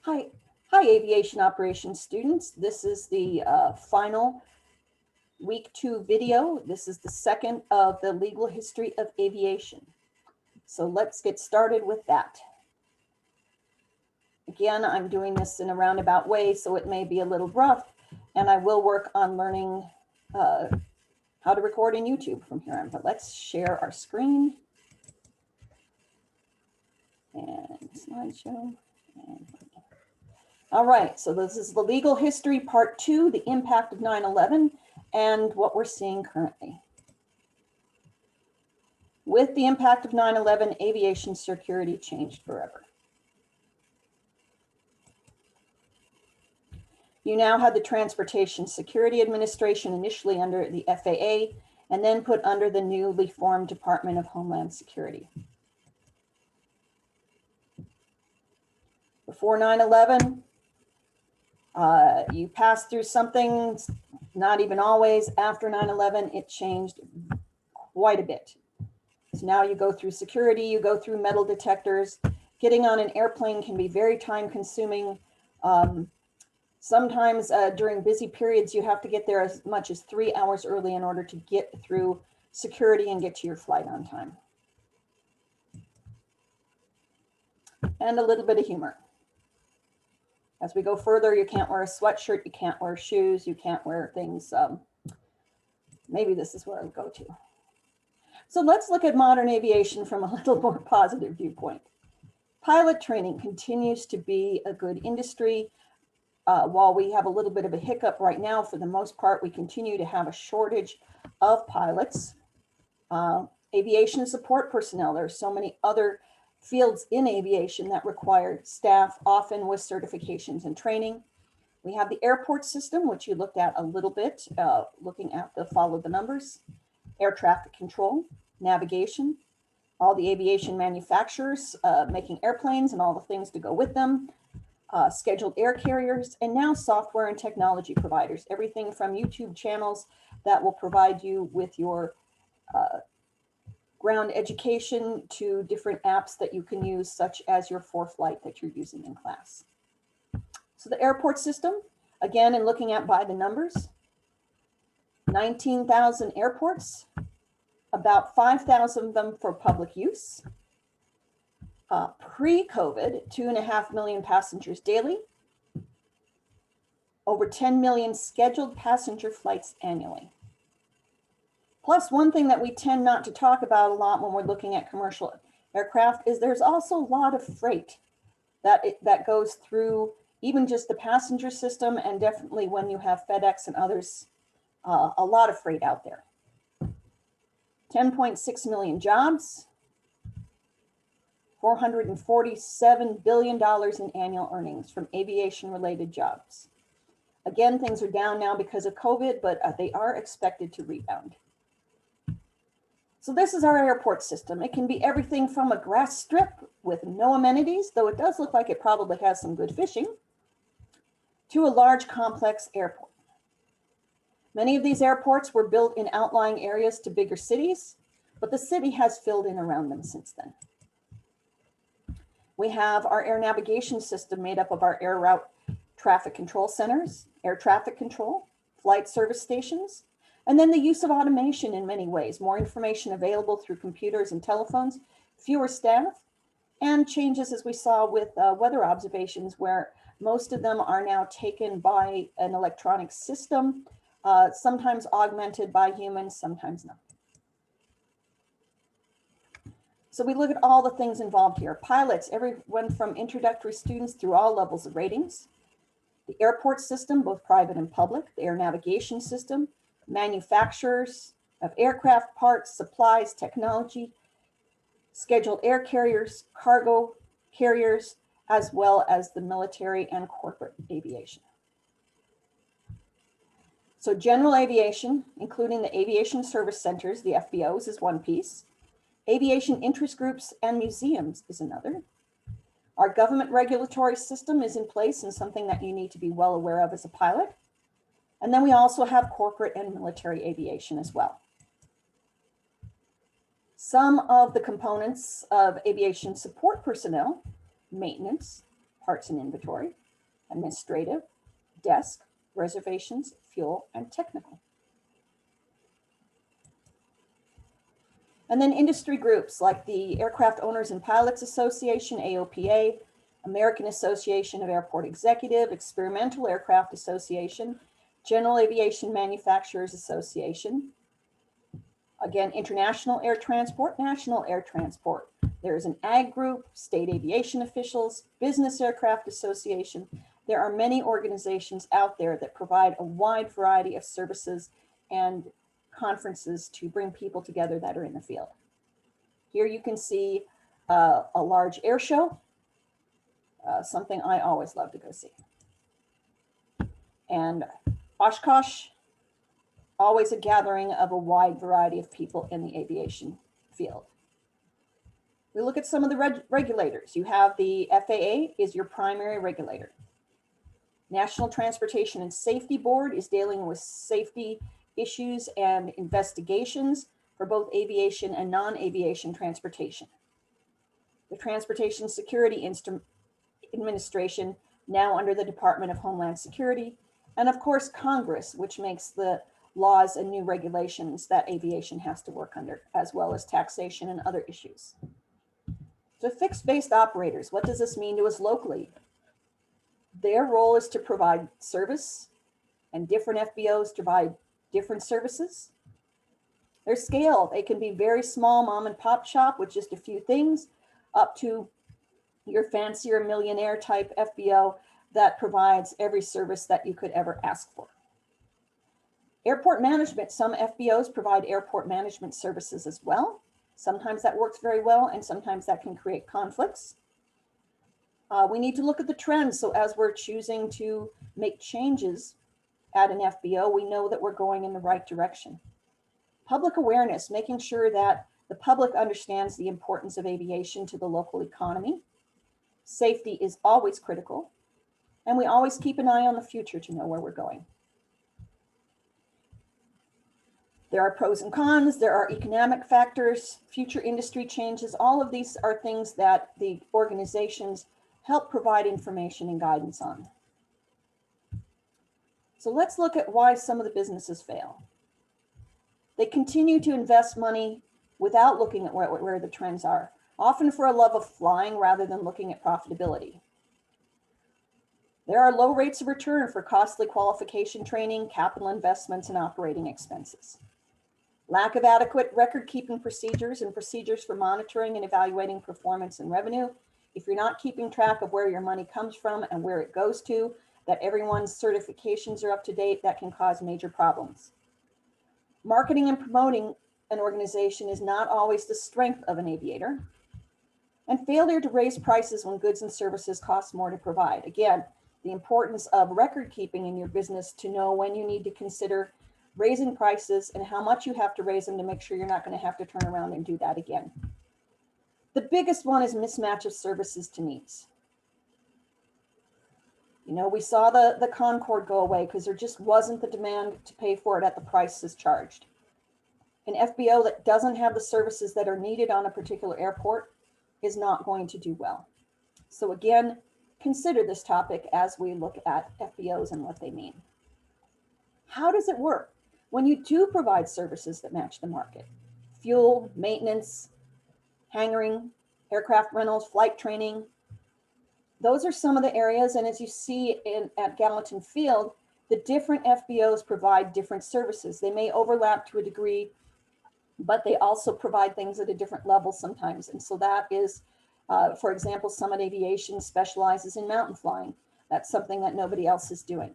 Hi, hi, aviation operations students. This is the final week 2 video. This is the second of the legal history of aviation. So let's get started with that. Again, I'm doing this in a roundabout way, so it may be a little rough, and I will work on learning how to record in YouTube from here on. But let's share our screen and slideshow. All right, so this is the legal history part 2, the impact of 9/11 and what we're seeing currently. With the impact of 9/11, aviation security changed forever. You now had the Transportation Security Administration, initially under the FAA, and then put under the newly formed Department of Homeland Security. Before 9/11, you passed through something, not even always. After 9/11, it changed quite a bit. So now you go through security, you go through metal detectors. Getting on an airplane can be very time consuming. Sometimes during busy periods, you have to get there as much as 3 hours early in order to get through security and get to your flight on time. And a little bit of humor. As we go further, you can't wear a sweatshirt, you can't wear shoes, you can't wear things. Maybe this is where I'll go to. So let's look at modern aviation from a little more positive viewpoint. Pilot training continues to be a good industry. While we have a little bit of a hiccup right now, for the most part, we continue to have a shortage of pilots. Aviation support personnel, there are so many other fields in aviation that require staff, often with certifications and training. We have the airport system, which you looked at a little bit, looking at the follow the numbers, air traffic control, navigation, all the aviation manufacturers making airplanes and all the things to go with them, scheduled air carriers, and now software and technology providers, everything from YouTube channels that will provide you with your ground education to different apps that you can use, such as your ForeFlight that you're using in class. So the airport system, again, in looking at by the numbers, 19,000 airports, about 5,000 of them for public use. Pre-COVID, 2.5 million passengers daily, over 10 million scheduled passenger flights annually. Plus, one thing that we tend not to talk about a lot when we're looking at commercial aircraft is there's also a lot of freight that goes through even just the passenger system, and definitely when you have FedEx and others, a lot of freight out there. 10.6 million jobs, $447 billion in annual earnings from aviation-related jobs. Again, things are down now because of COVID, but they are expected to rebound. So this is our airport system. It can be everything from a grass strip with no amenities, though it does look like it probably has some good fishing, to a large complex airport. Many of these airports were built in outlying areas to bigger cities, but the city has filled in around them since then. We have our air navigation system made up of our air route traffic control centers, air traffic control, flight service stations, and then the use of automation in many ways, more information available through computers and telephones, fewer staff, and changes as we saw with weather observations, where most of them are now taken by an electronic system, sometimes augmented by humans, sometimes not. So we look at all the things involved here. Pilots, everyone from introductory students through all levels of ratings. The airport system, both private and public, the air navigation system, manufacturers of aircraft parts, supplies, technology, scheduled air carriers, cargo carriers, as well as the military and corporate aviation. So general aviation, including the aviation service centers, the FBOs, is one piece. Aviation interest groups and museums is another. Our government regulatory system is in place and something that you need to be well aware of as a pilot. And then we also have corporate and military aviation as well. Some of the components of aviation support personnel, maintenance, parts and inventory, administrative, desk, reservations, fuel, and technical. And then industry groups like the Aircraft Owners and Pilots Association, AOPA, American Association of Airport Executive, Experimental Aircraft Association, General Aviation Manufacturers Association. Again, International Air Transport, National Air Transport. There's an ag group, state aviation officials, Business Aircraft Association. There are many organizations out there that provide a wide variety of services and conferences to bring people together that are in the field. Here you can see a large air show, something I always love to go see. And Oshkosh, always a gathering of a wide variety of people in the aviation field. We look at some of the regulators. You have the FAA is your primary regulator. National Transportation and Safety Board is dealing with safety issues and investigations for both aviation and non-aviation transportation. The Transportation Security Administration, now under the Department of Homeland Security, and of course Congress, which makes the laws and new regulations that aviation has to work under, as well as taxation and other issues. So fixed-based operators, what does this mean to us locally? Their role is to provide service, and different FBOs provide different services. Their scale, they can be very small mom and pop shop with just a few things, up to your fancier millionaire type FBO that provides every service that you could ever ask for. Airport management, some FBOs provide airport management services as well. Sometimes that works very well, and sometimes that can create conflicts. We need to look at the trends. So as we're choosing to make changes at an FBO, we know that we're going in the right direction. Public awareness, making sure that the public understands the importance of aviation to the local economy. Safety is always critical, and we always keep an eye on the future to know where we're going. There are pros and cons, there are economic factors, future industry changes. All of these are things that the organizations help provide information and guidance on. So let's look at why some of the businesses fail. They continue to invest money without looking at where the trends are, often for a love of flying rather than looking at profitability. There are low rates of return for costly qualification training, capital investments, and operating expenses. Lack of adequate record-keeping procedures and procedures for monitoring and evaluating performance and revenue. If you're not keeping track of where your money comes from and where it goes to, that everyone's certifications are up to date, that can cause major problems. Marketing and promoting an organization is not always the strength of an aviator. And failure to raise prices when goods and services cost more to provide. Again, the importance of record keeping in your business to know when you need to consider raising prices and how much you have to raise them to make sure you're not going to have to turn around and do that again. The biggest one is mismatch of services to needs. You know, we saw the Concorde go away because there just wasn't the demand to pay for it at the prices charged. An FBO that doesn't have the services that are needed on a particular airport is not going to do well. So again, consider this topic as we look at FBOs and what they mean. How does it work when you do provide services that match the market? Fuel, maintenance, hangaring, aircraft rentals, flight training. Those are some of the areas, and as you see at Gallatin Field, the different FBOs provide different services. They may overlap to a degree, but they also provide things at a different level sometimes. And so that is, for example, Summit Aviation specializes in mountain flying. That's something that nobody else is doing.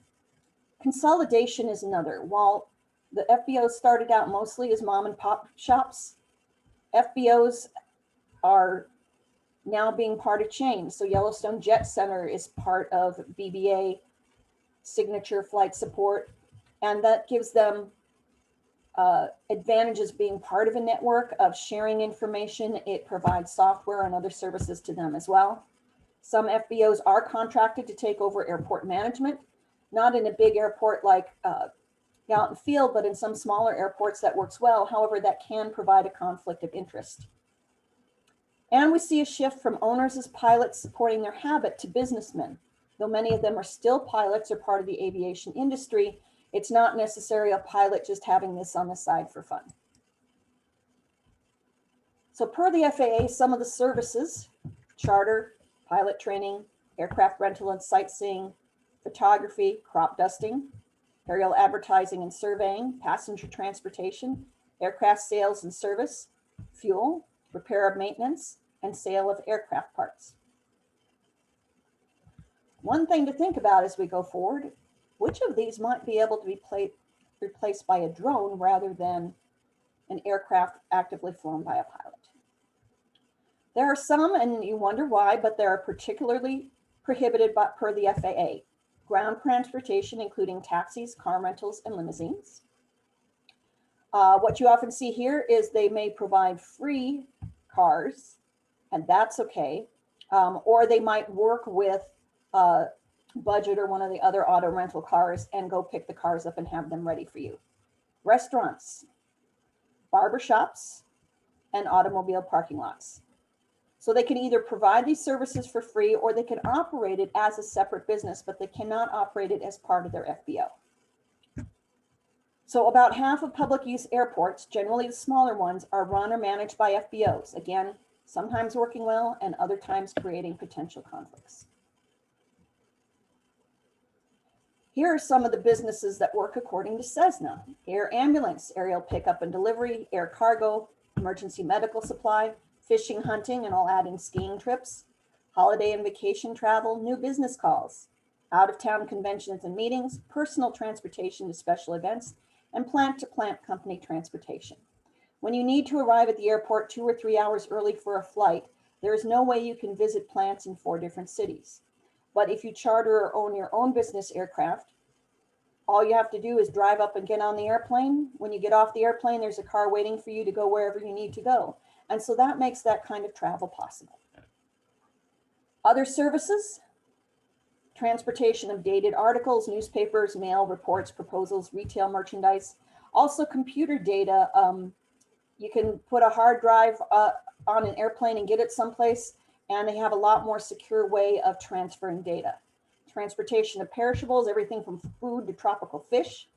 Consolidation is another. While the FBOs started out mostly as mom and pop shops, FBOs are now being part of chains. So Yellowstone Jet Center is part of BBA Signature Flight Support, and that gives them advantages being part of a network of sharing information. It provides software and other services to them as well. Some FBOs are contracted to take over airport management, not in a big airport like Gallatin Field, but in some smaller airports that works well. However, that can provide a conflict of interest. And we see a shift from owners as pilots supporting their habit to businessmen. Though many of them are still pilots or part of the aviation industry, it's not necessarily a pilot just having this on the side for fun. So per the FAA, some of the services, charter, pilot training, aircraft rental and sightseeing, photography, crop dusting, aerial advertising and surveying, passenger transportation, aircraft sales and service, fuel, repair of maintenance, and sale of aircraft parts. One thing to think about as we go forward, which of these might be able to be replaced by a drone rather than an aircraft actively flown by a pilot? There are some, and you wonder why, but they are particularly prohibited per the FAA. Ground transportation, including taxis, car rentals, and limousines. What you often see here is they may provide free cars, and that's okay. Or they might work with Budget or one of the other auto rental cars and go pick the cars up and have them ready for you. Restaurants, barbershops, and automobile parking lots. So they can either provide these services for free or they can operate it as a separate business, but they cannot operate it as part of their FBO. So about half of public use airports, generally the smaller ones, are run or managed by FBOs. Again, sometimes working well and other times creating potential conflicts. Here are some of the businesses that work according to Cessna: air ambulance, aerial pickup and delivery, air cargo, emergency medical supply, fishing, hunting, and I'll add in skiing trips, holiday and vacation travel, new business calls, out-of-town conventions and meetings, personal transportation to special events, and plant-to-plant company transportation. When you need to arrive at the airport 2 or 3 hours early for a flight, there is no way you can visit plants in 4 different cities. But if you charter or own your own business aircraft, all you have to do is drive up and get on the airplane. When you get off the airplane, there's a car waiting for you to go wherever you need to go. And so that makes that kind of travel possible. Other services: transportation of dated articles, newspapers, mail, reports, proposals, retail merchandise, also computer data. You can put a hard drive on an airplane and get it someplace, and they have a lot more secure way of transferring data. Transportation of perishables, everything from food to tropical fish.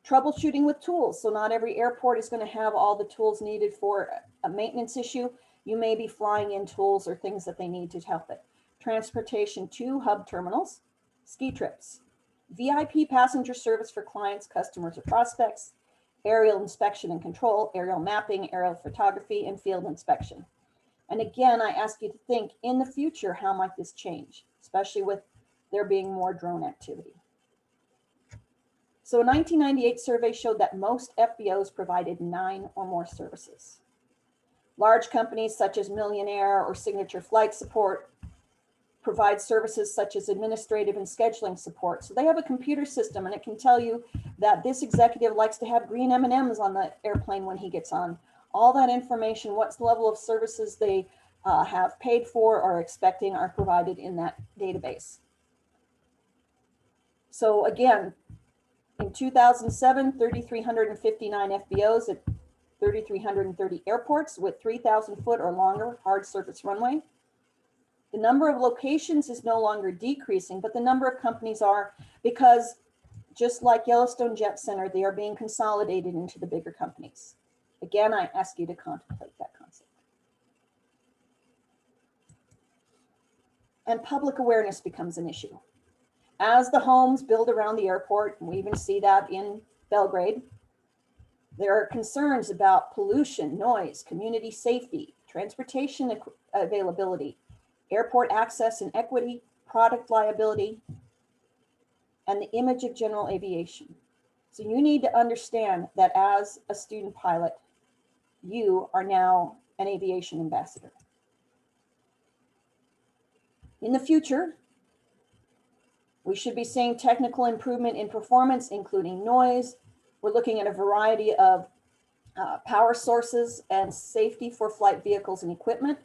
Troubleshooting with tools. So not every airport is going to have all the tools needed for a maintenance issue. You may be flying in tools or things that they need to help it. Transportation to hub terminals, ski trips, VIP passenger service for clients, customers, or prospects, aerial inspection and control, aerial mapping, aerial photography, and field inspection. And again, I ask you to think, in the future, how might this change, especially with there being more drone activity? So a 1998 survey showed that most FBOs provided 9 or more services. Large companies such as Millionaire or Signature Flight Support provide services such as administrative and scheduling support. So they have a computer system and it can tell you that this executive likes to have green M&Ms on the airplane when he gets on. All that information, what's the level of services they have paid for or expecting, are provided in that database. So again, in 2007, 3,359 FBOs at 3,330 airports with 3,000 foot or longer hard surface runway. The number of locations is no longer decreasing, but the number of companies are, because just like Yellowstone Jet Center, they are being consolidated into the bigger companies. Again, I ask you to contemplate that concept. And public awareness becomes an issue. As the homes build around the airport, and we even see that in Belgrade, there are concerns about pollution, noise, community safety, transportation availability, airport access and equity, product liability, and the image of general aviation. So you need to understand that as a student pilot, you are now an aviation ambassador. In the future, we should be seeing technical improvement in performance, including noise. We're looking at a variety of power sources and safety for flight vehicles and equipment,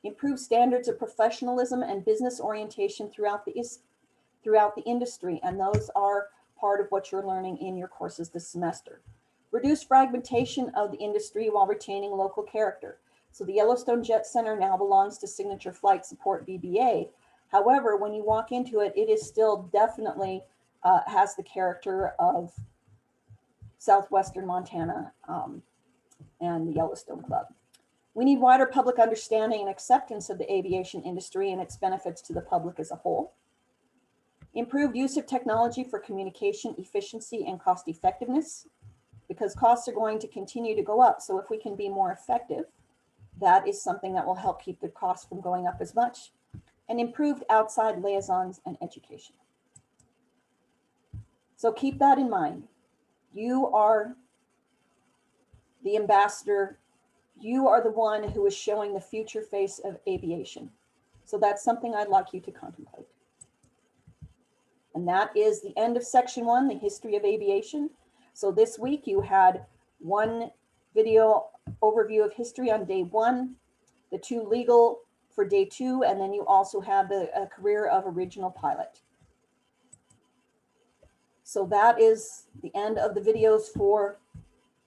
improved standards of professionalism and business orientation throughout the industry, and those are part of what you're learning in your courses this semester. Reduce fragmentation of the industry while retaining local character. So the Yellowstone Jet Center now belongs to Signature Flight Support BBA. However, when you walk into it, it is still definitely has the character of Southwestern Montana and the Yellowstone Club. We need wider public understanding and acceptance of the aviation industry and its benefits to the public as a whole. Improved use of technology for communication efficiency and cost effectiveness, because costs are going to continue to go up. So if we can be more effective, that is something that will help keep the cost from going up as much. And improved outside liaisons and education. So keep that in mind. You are the ambassador. You are the one who is showing the future face of aviation. So that's something I'd like you to contemplate. And that is the end of section 1, the history of aviation. So this week you had one video overview of history on day 1, the 2 legal for day 2, and then you also have the career of original pilot. So that is the end of the videos for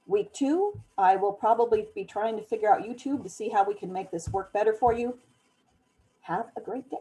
week 2. I will probably be trying to figure out YouTube to see how we can make this work better for you. Have a great day.